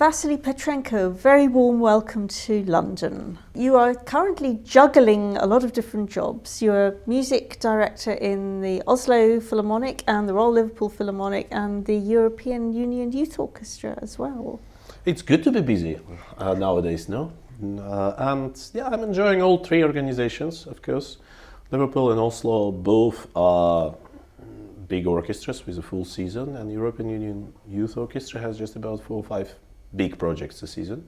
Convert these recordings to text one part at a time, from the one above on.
Vasily Petrenko, very warm welcome to London. You are currently juggling a lot of different jobs. You're a music director in the Oslo Philharmonic and the Royal Liverpool Philharmonic and the European Union Youth Orchestra as well. It's good to be busy nowadays, no? And yeah, I'm enjoying all three organizations, of course. Liverpool and Oslo both are big orchestras with a full season, and European Union Youth Orchestra has just about 4 or 5 big projects a season.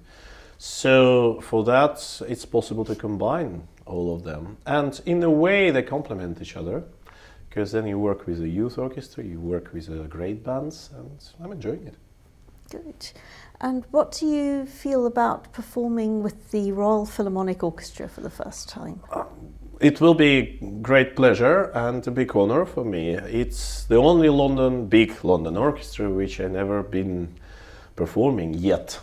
So for that, it's possible to combine all of them. And in a way, they complement each other, because then you work with a youth orchestra, you work with great bands, and I'm enjoying it. Good. And what do you feel about performing with the Royal Philharmonic Orchestra for the first time? It will be great pleasure and a big honor for me. It's the only big London orchestra which I've never been performing yet,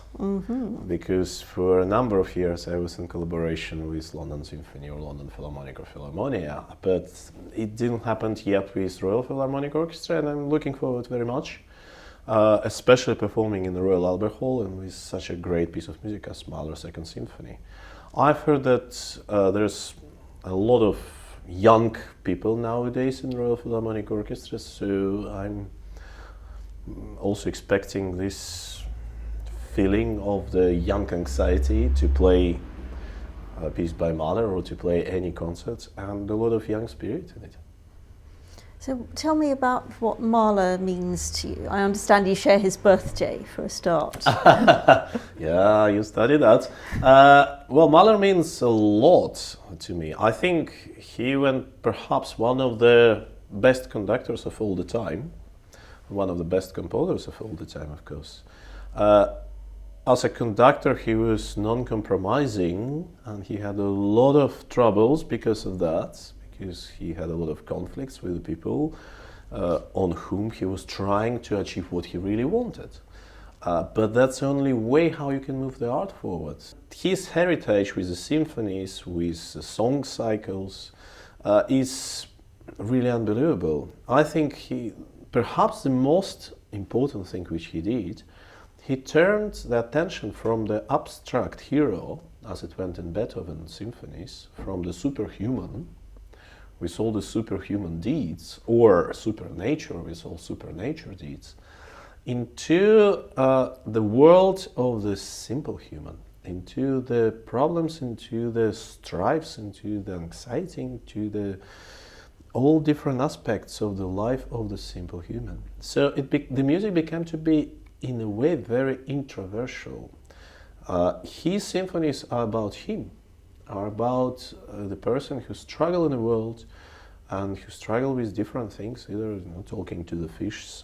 because for a number of years I was in collaboration with London Symphony or London Philharmonic or Philharmonia, but it didn't happen yet with Royal Philharmonic Orchestra, and I'm looking forward very much, especially performing in the Royal Albert Hall and with such a great piece of music as Mahler's Second Symphony. I've heard that there's a lot of young people nowadays in Royal Philharmonic Orchestra, so I'm also expecting this feeling of the young anxiety to play a piece by Mahler or to play any concert, and a lot of young spirit in it. So tell me about what Mahler means to you. I understand you share his birthday for a start. Yeah, you studied that. Well, Mahler means a lot to me. I think he was perhaps one of the best conductors of all the time, one of the best composers of all the time, of course. As a conductor, he was non-compromising, and he had a lot of troubles because of that, because he had a lot of conflicts with the people on whom he was trying to achieve what he really wanted. But that's the only way how you can move the art forward. His heritage with the symphonies, with the song cycles, is really unbelievable. I think perhaps the most important thing which he did, he turned the attention from the abstract hero, as it went in Beethoven's symphonies, from the superhuman, with all the superhuman deeds, or supernature with all supernature deeds, into the world of the simple human, into the problems, into the strifes, into the anxiety, into all different aspects of the life of the simple human. So the music became to be, in a way, very introversial. His symphonies are about him, are about the person who struggles in the world and who struggles with different things, either talking to the fish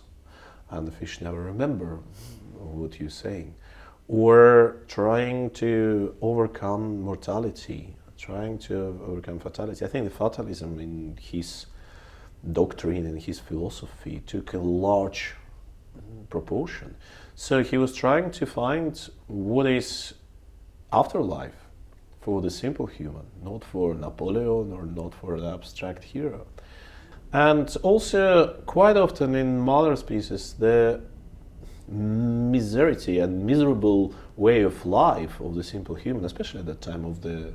and the fish never remember what you're saying, or trying to overcome mortality, trying to overcome fatality. I think the fatalism in his doctrine and his philosophy took a large proportion. So he was trying to find what is afterlife for the simple human, not for Napoleon or not for the abstract hero. And also, quite often in Mahler's pieces, the misery and miserable way of life of the simple human, especially at that time of the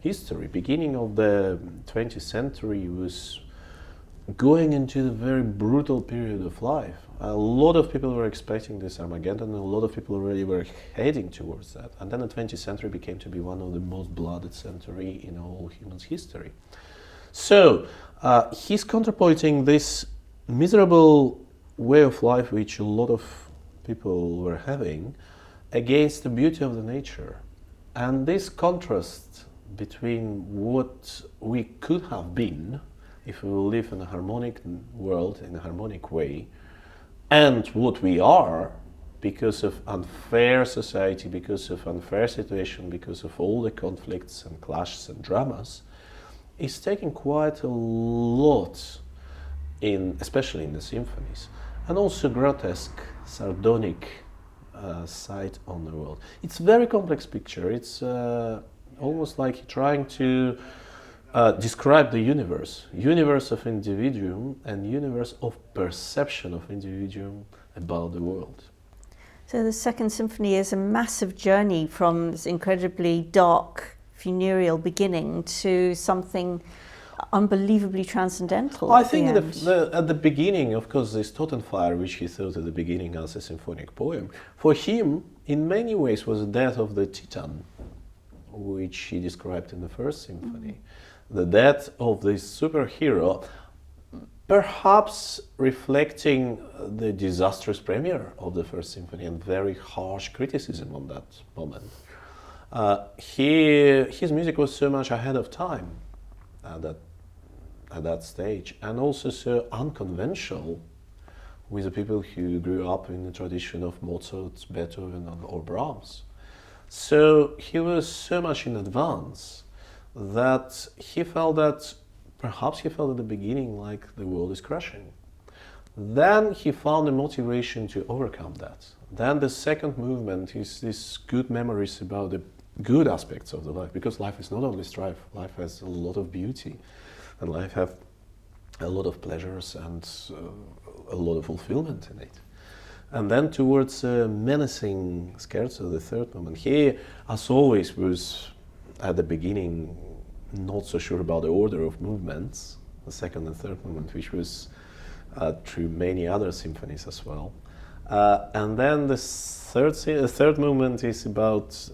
history, beginning of the 20th century, was going into the very brutal period of life. A lot of people were expecting this Armageddon, and a lot of people really were heading towards that. And then the 20th century became to be one of the most blooded century in all human history. So he's counterpointing this miserable way of life which a lot of people were having against the beauty of the nature. And this contrast between what we could have been if we live in a harmonic world, in a harmonic way, and what we are, because of unfair society, because of unfair situation, because of all the conflicts and clashes and dramas, is taking quite a lot especially in the symphonies, and also grotesque, sardonic side on the world. It's a very complex picture. It's almost like trying to describe the universe of individuum and universe of perception of individuum about the world. So the Second Symphony is a massive journey from this incredibly dark, funereal beginning to something unbelievably transcendental. I think at the beginning, of course, this Totenfire, which he thought at the beginning as a symphonic poem, for him, in many ways, was the death of the Titan, which he described in the First Symphony. The death of this superhero, perhaps reflecting the disastrous premiere of the First Symphony and very harsh criticism on that moment. His music was so much ahead of time at that stage, and also so unconventional with the people who grew up in the tradition of Mozart, Beethoven, or Brahms. So he was so much in advance that he felt at the beginning like the world is crashing. Then he found a motivation to overcome that. Then the second movement is this good memories about the good aspects of the life, because life is not only strife, life has a lot of beauty, and life have a lot of pleasures and a lot of fulfillment in it. And then towards menacing scherzo, the third movement, he, as always, was at the beginning not so sure about the order of movements, the second and third movement, which was through many other symphonies as well. And then the third movement is about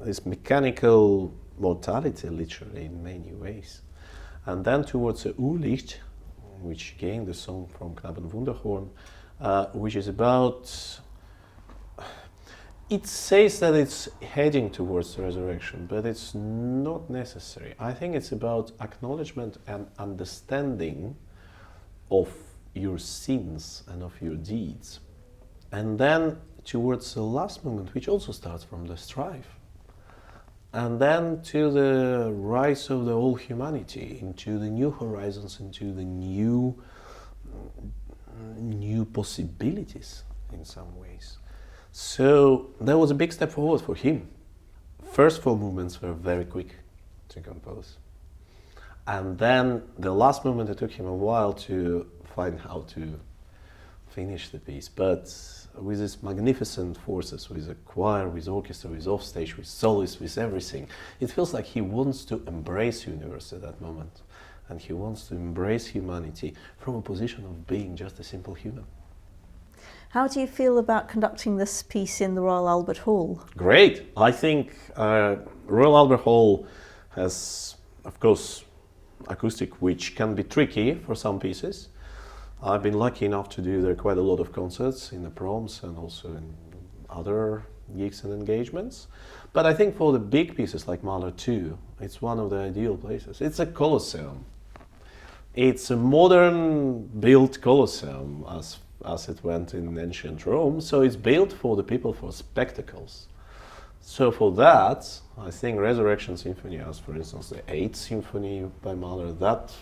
this mechanical mortality, literally, in many ways. And then towards the Urlicht, which again the song from Knaben Wunderhorn, which is about, it says that it's heading towards the resurrection, but it's not necessary. I think it's about acknowledgement and understanding of your sins and of your deeds. And then towards the last moment, which also starts from the strife, and then to the rise of the whole humanity into the new horizons, into the new possibilities in some ways. So that was a big step forward for him. First four movements were very quick to compose. And then the last movement, it took him a while to find how to finish the piece. But with these magnificent forces, with a choir, with orchestra, with offstage, with soloists, with everything, it feels like he wants to embrace the universe at that moment. And he wants to embrace humanity from a position of being just a simple human. How do you feel about conducting this piece in the Royal Albert Hall? Great. I think Royal Albert Hall has, of course, acoustic, which can be tricky for some pieces. I've been lucky enough to do there quite a lot of concerts in the proms and also in other gigs and engagements. But I think for the big pieces like Mahler 2, it's one of the ideal places. It's a Colosseum. It's a modern built Colosseum as it went in ancient Rome. So it's built for the people for spectacles. So for that, I think Resurrection Symphony, as for instance the 8th Symphony by Mahler, that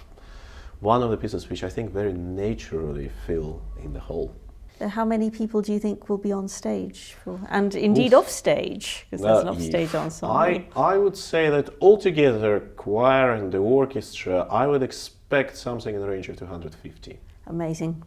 one of the pieces which I think very naturally fill in the hall. How many people do you think will be on stage? And indeed off stage, because there's an off stage ensemble. I would say that altogether, choir and the orchestra, I would expect something in the range of 250. Amazing.